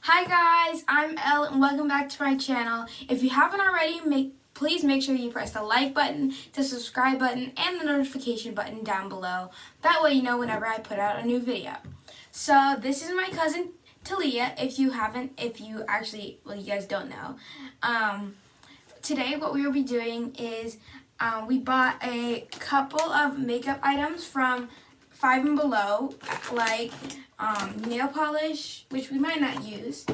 Hi guys, I'm Elle and welcome back to my channel. If you haven't already, please make sure you press the like button, the subscribe button, and the notification button down below. That way you know whenever I put out a new video. So this is my cousin Taliyah, you guys don't know. Today what we will be doing is we bought a couple of makeup items from Five and Below, like nail polish, which we might not use.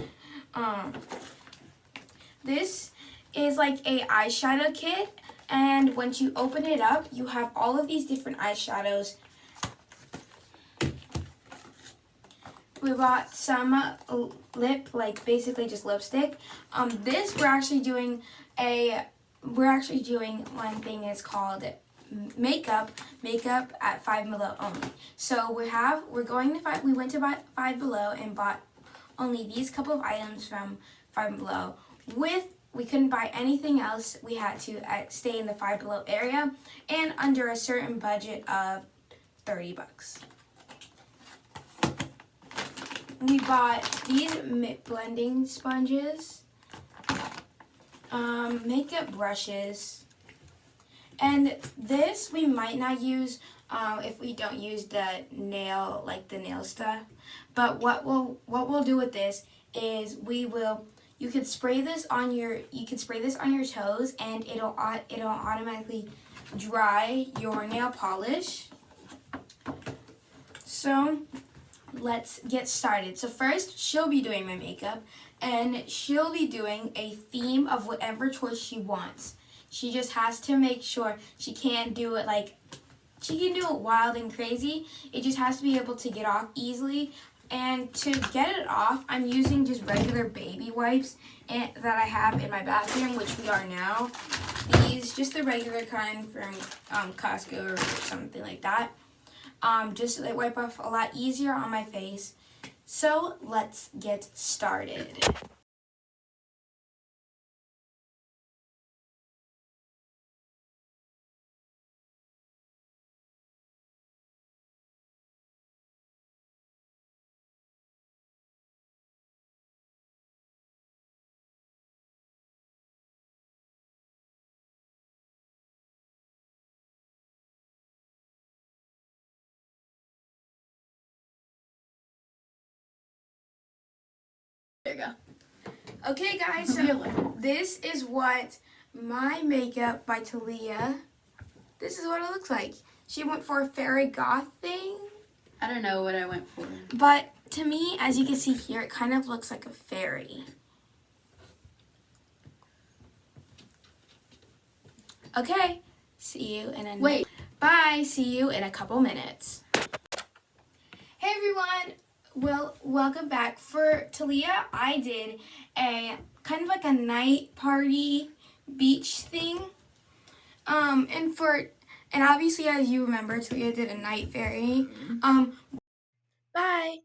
This is like a eyeshadow kit, and once you open it up, you have all of these different eyeshadows. We bought some basically just lipstick. This we're actually doing one thing is called makeup at Five Below only. So we went to Five Below and bought only these couple of items from Five Below. We couldn't buy anything else. We had to stay in the Five Below area and under a certain budget of $30. We bought these blending sponges, makeup brushes, and this we might not use if we don't use the nail stuff. But what we'll do with this is you could spray this on your toes, and it'll automatically dry your nail polish. So let's get started. So first, she'll be doing my makeup, and she'll be doing a theme of whatever choice she wants. She just has to make sure she can't do it she can do it wild and crazy. It just has to be able to get off easily. And to get it off, I'm using just regular baby wipes that I have in my bathroom, which we are now. These, just the regular kind from Costco or something like that. Just so they wipe off a lot easier on my face. So let's get started. There you go. Okay guys, so this is what my makeup by Taliyah, this is what it looks like. She went for a fairy goth thing. I don't know what I went for. But to me, as you can see here, it kind of looks like a fairy. Okay, see you in a Wait. Bye, see you in a couple minutes. Hey everyone, well, welcome back. For Taliyah, I did a kind of like a night party beach thing. And obviously, as you remember, Taliyah did a night fairy. Bye.